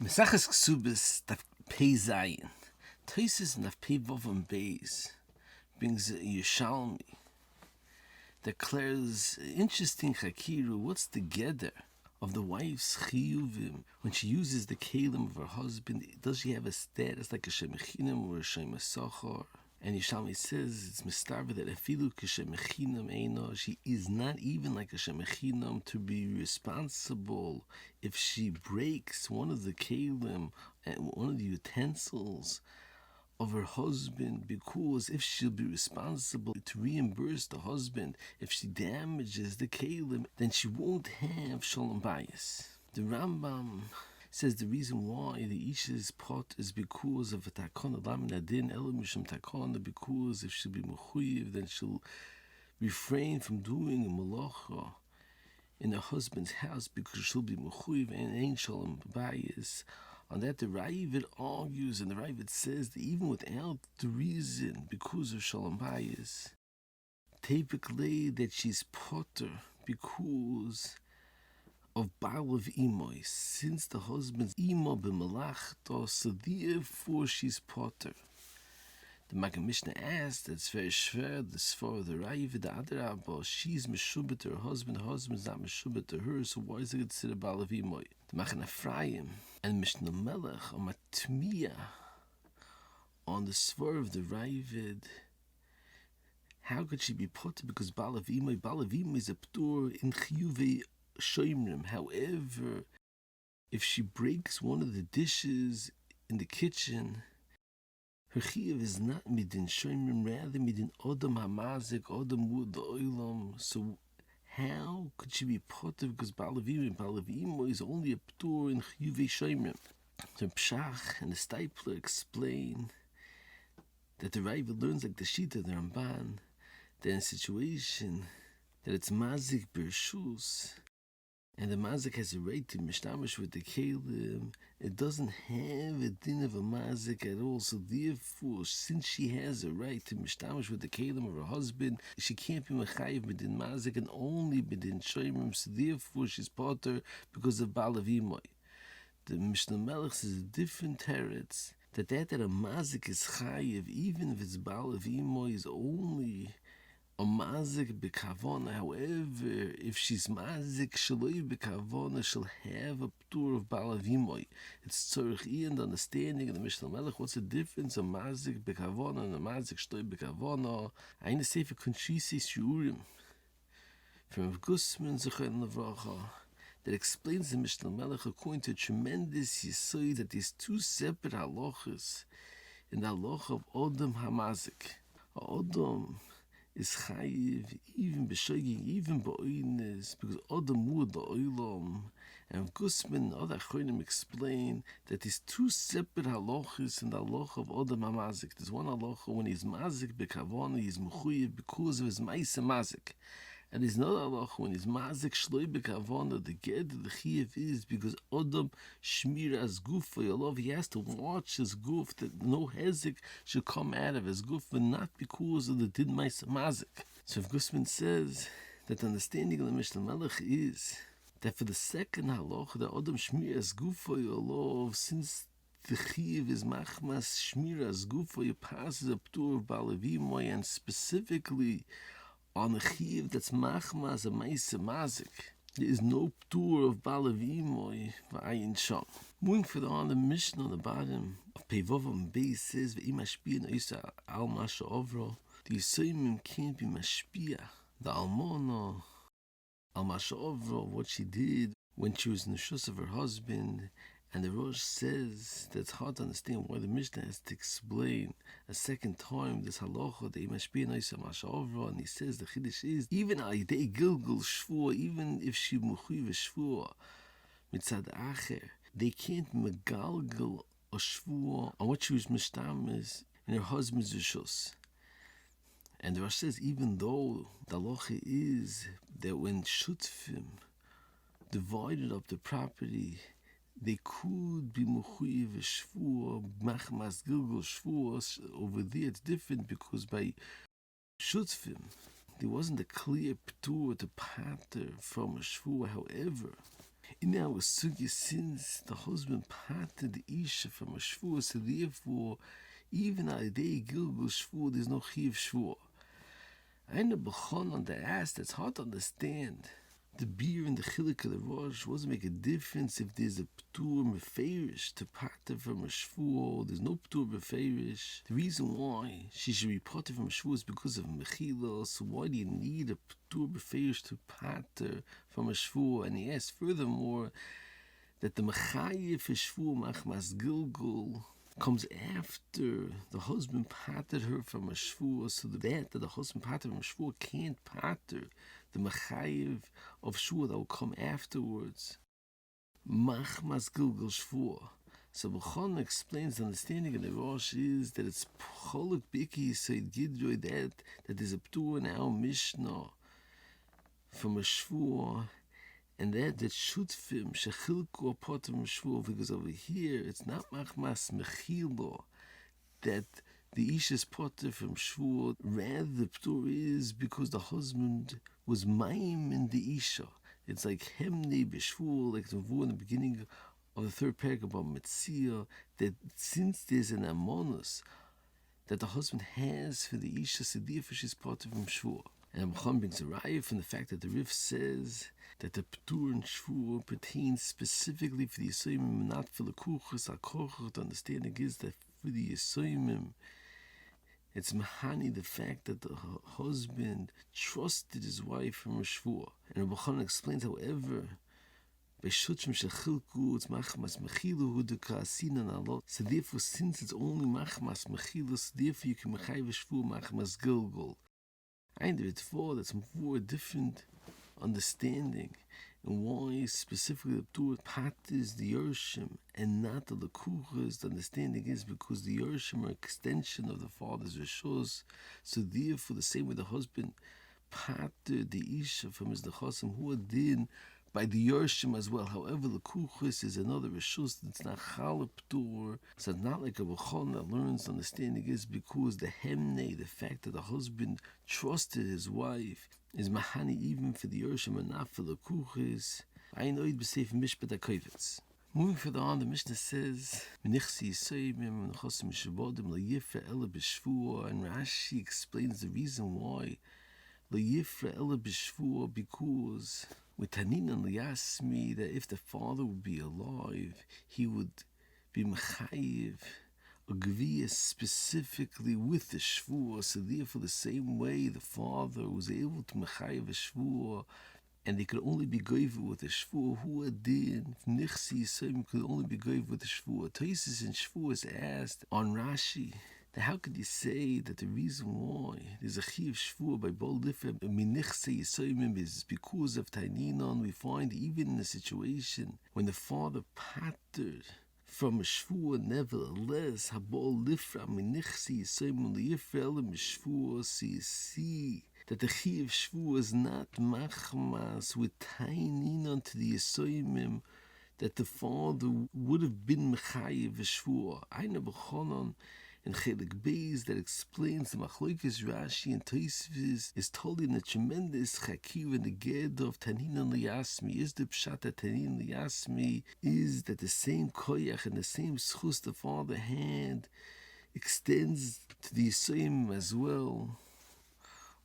Mesachas Kesubos daf Pei Zayin. Toises and daf Pei Vav and Beis brings a Yerushalmi, declares interesting chakiru. What's the Geder of the wife's chayovim when she uses the keilim of her husband? Does she have a status like a shemechinam or a shemesachar? And Yerushalmi says it's mistarva that afilu k'shemechinam eino, she is not even like a shemechinam to be responsible if she breaks one of the keilim and one of the utensils of her husband, because if she'll be responsible to reimburse the husband if she damages the keilim, then she won't have shalom bayis. The Rambam says the reason why the Isha's pot is because of a takon lam nadin elamishum takon, because if she'll be mechuyev, then she'll refrain from doing a malacha in her husband's house because she'll be mechuyev and ain't shalom bayis. On that, the Ravid argues, and the Ravid says that even without the reason, because of shalom bayis, typically that she's potter because of Baal of Imoy, since the husband's Imo b'malachto, so therefore she's potter. The Maggid Mishnah asked, that's very shver, the svar of the Ravid, the Adarabba, she's meshubet to her husband's not meshubet to her, so why is it considered Baal of Imoy? The Magen Ephraim and Mishnah Melech are matmiya on the svar of the Ravid. How could she be potter? Because Baal of Imoy is a petur in chayov shomrim. However, if she breaks one of the dishes in the kitchen, her chayov is not midin shomrim, rather midin odam hamazik, odam wud oilam. So how could she be potter? Because Baal of Imoy is only a petur in chayov shomrim. The Pshach and the Stipler explain that the Ravid learns like the Shita, the Ramban, that in a situation that it's mazik b'rshus, and the mazik has a right to mishtamish with the keilim, it doesn't have a din of a mazik at all. So therefore, since she has a right to mishtamish with the keilim of her husband, she can't be mechayiv b'din mazik and only b'din shomrim. So therefore, she's potter because of Baal of Imoy. The Mishnah Melech says a different teretz that a mazik is chayiv, even if it's Baal of Imoy, is only a mazik b'kavona. However, if she's mazik shaloi b'kavona, she'll have a petur of Baal of Imoy. It's tzorich and understanding in the Mishnah Melech. What's the difference of mazik b'kavona and a mazik shaloi b'kavona? Eine sefer konshisi shiurim from Gusman Zechon Levracha that explains the Mishnah Melech according to a tremendous yisoid that there's two separate halachas in the halacha of Odom Hamazik. Odom is chayiv even b'shogig, even b'oines, because Odom wud b'oilam. And Gusman and other achronim explain that there's two separate halachas in the halacha of Odom Hamazik. There's one halacha when he's mazik b'kavona, he's mechuyev because of his ma'aseh mazik. And there's another halacha when he's mazik shloi b'kavona, the Geder, the chayov is because Odom shmir as guf for your love. He has to watch his guf that no hezek should come out of his guf, but not because of the din ma'aseh mazik. So if Gusman says that the understanding of the Mishnah Melech is that for the second halacha, the Odom shmir as guf for your love, since the chayov is machmas shmir as guf for your passes a petur of Baal of Imoy, and specifically on a chayov that's machmas a ma'aseh mazik, there is no petur of Baal of Imoy v'ayin sham. Moving further on, the Mishnah on the bottom of Peivav and Beis says v'im mashpia na'isa al masha ovro. The Yisayimim can't be mashpia the almona al masha ovro, what she did when she was in the shus of her husband. And the Rosh says that it's hard to understand why the Mishnah has to explain a second time this halacha, the imashpia na'isa masha ovro. And he says the chiddush is even aidei gilgul shvua, even if she mechuyev shvua mitzad acher, they can't megalgal a shvua on what she was mishtamis in her husband's rishus. And the Rosh says even though the halacha is that when shutfim divided up the property, they could be mechuyev shvua machmas gilgul shvua. Over there it's different because by shutfim there wasn't a clear petur to pater from a shvua. However, In our sugya, since the husband parted the isha from a shevua, so therefore, even on a day Gilgul shevua, there's no chayov shevua. I know b'chonon that asked, that's hard to understand. The beer and the chilik of the rosh doesn't make a difference if there's a petur meferish to parted from a shevua, or there's no petur meferish. The reason why she should be parted from a shevua is because of mechila. So why do you need a petur meferish to parted from a shevua? And he asks furthermore that the mechayev for shevua machmas gilgul comes after the husband parted her from a shevua, so that the husband parted from a shevua can't parted the mechayev of shevua that will come afterwards. Machmas gilgul shevua. So B'chon explains the understanding of the Rosh is that it's choluk biki said gidroi that there's a petur in our Mishnah from a shevua, and that shutfim shechilku apart from shvua, because over here it's not machmas mechilo that the isha is potter from shvua. Rather, the petur is because the husband was maim in the isha. It's like hemnei b'shvua, like the in the beginning of the third paragraph about Metzia, that since there's an amonus that the husband has for the isha, so therefore she's potter from shvua. And B'chon brings a raya from the fact that the Rif says that the petur and shvua pertains specifically for the Yisayimim, not for the kuchas akochot. The understanding is that for the Yisayimim, it's mahani the fact that the husband trusted his wife from a shvua. And B'chon explains, however, by shutrim shechilku, it's machmas mechilu hudeka asinan alot. So therefore, since it's only machmas mechilu, so therefore you can mechayiv shvua machmas gilgul. I know it's for that's more different understanding, and why specifically the petur patis the Yershim and not the lekuchas. The understanding is because the Yershim are extension of the father's rishos, so therefore the same way the husband pater the isha from his nechasim who are din by the Yershim as well. However, the kuchas is another rishus that's not chalap petur, so it's not like a b'chon that learns. The understanding is because the hemnei, the fact that the husband trusted his wife, is mahani even for the Yershim and not for the kuchas. I know it be safe mishpat akovetz. Moving further on, the Mishnah says, "Menichsi yisoyim nechasim shabodim leyifra ela b'shvua," and Rashi explains the reason why leyifra ela b'shvua, because with taninan liyasmi, that if the father would be alive, he would be mechayiv a gviya specifically with the shvua. So therefore, the same way the father was able to mechayiv a shvua, and they could only be goyver with a shvua, who did nichsi yisayim could only be goyver with a shvua. Tosis and shvua is asked on Rashi, how could you say that the reason why there's a chayov shvua by bol different minichse yisoyim is because of taninan? We find even in a situation when the father pattered from a shvua, nevertheless habol lifra minichse yisoyim liyifrel mishvua. So you see that the chayov shvua is not machmas with taninan to the yisoyim, that the father would have been mechayiv shvua. I never chonon in Chelik Beis that explains the Machlokes Rashi and Tosfos is told in a tremendous chakir in the Geder of taninan liyasmi. Is the pshat that taninan liyasmi is that the same koyach and the same schus the father had extends to the Yisayim as well,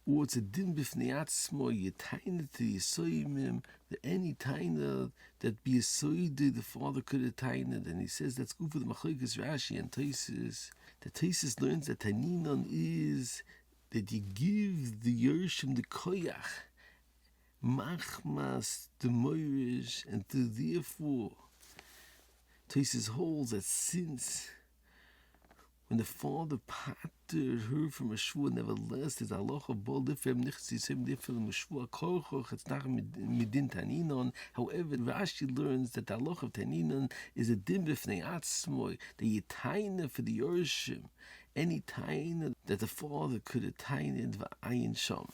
or it's a din b'fnei atzmo yetaina to the Yisayim, that any taina that be yisoyed the father could have tained. And he says that's good for the Machlokes Rashi and Tosfos. The Tosfos learns that taninan is that you give the Yershim the koyach, machmas the moirish, and therefore Tosfos holds that since when the father pattered her from a shvua, nevertheless there's halacha bol different nichsi different shvua korchoch. It's not midin taninan. However, Rashi learns that the halacha of taninan is a din b'fnei atzmoi, the yitaina for the Yershim, any taina that the father could have tained v'ayin sham.